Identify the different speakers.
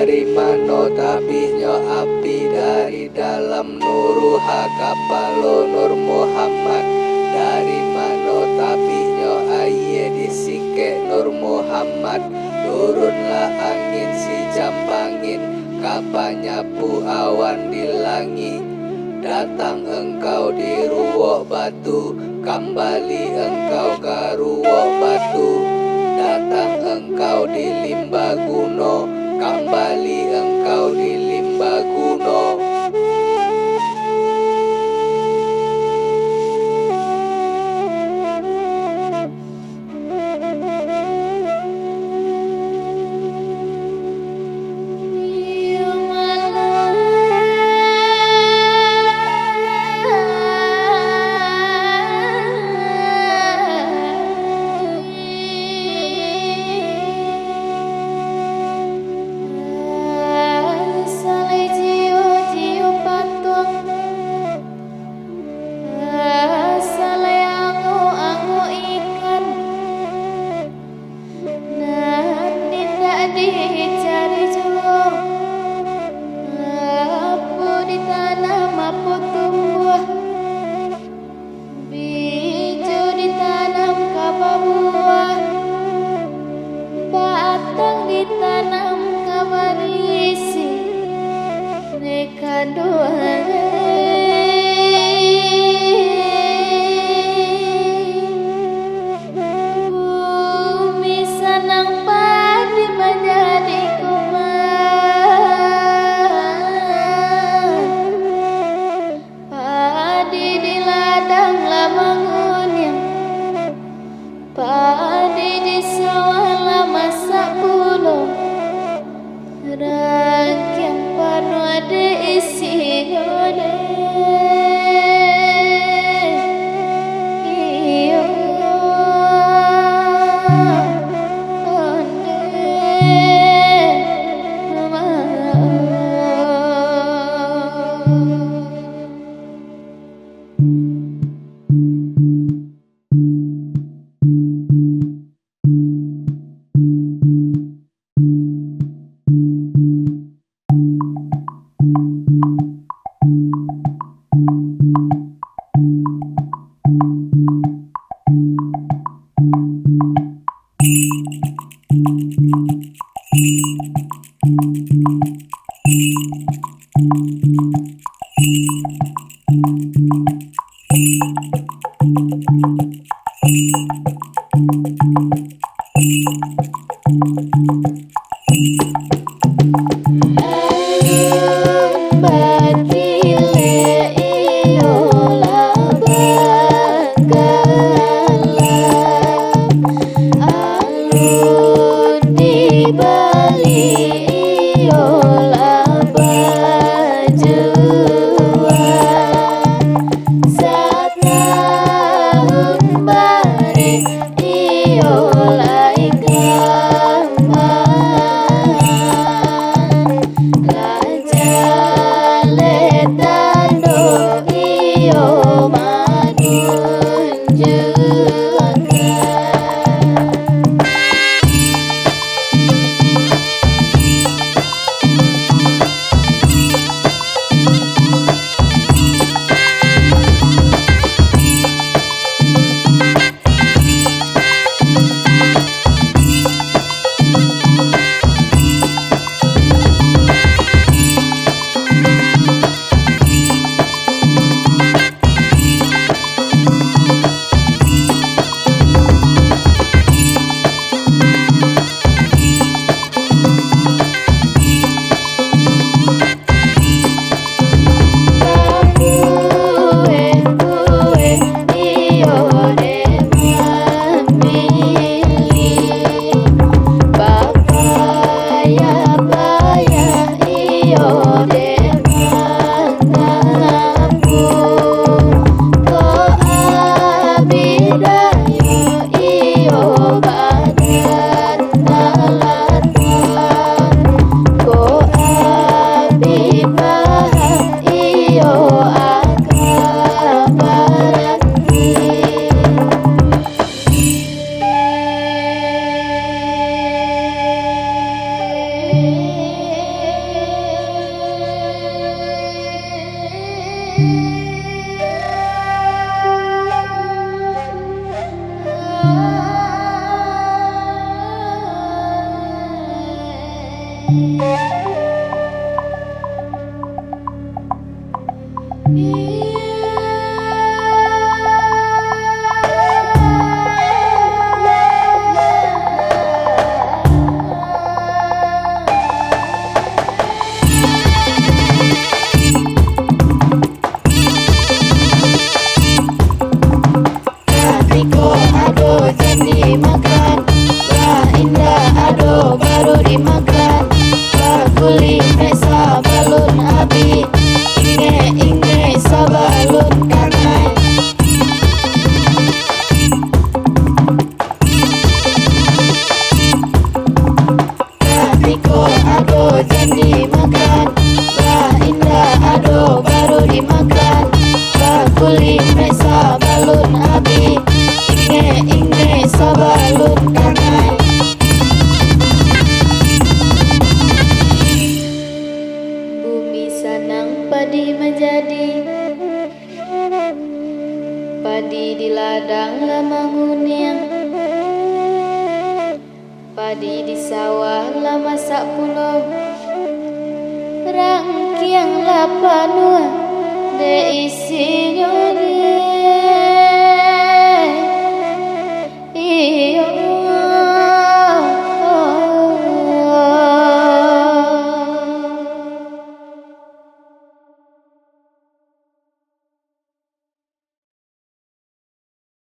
Speaker 1: dari mano tabihnya api dari dalam nuruha kapalo Nur Muhammad dari mano tabihnya aye disike Nur Muhammad turunlah angin si jampangin kapanyapu awan di langit datang engkau di ruwok batu kembali engkau ke ruwok batu datang engkau di limba guno kembali engkau di limba guno.
Speaker 2: Tiko ado jadi makan, lah indah ado baru dimakan. Bakuli pesa balun api, inge sabalun kanai. Tiko ado jadi makan, lah indah ado baru dimakan. Bakuli pesa balun api, inge sabalun kanai. Bumi sanang padi menjadi, padi di ladang lama nguning, padi di sawah lama sak pulau. Rangkiang lapanua deisi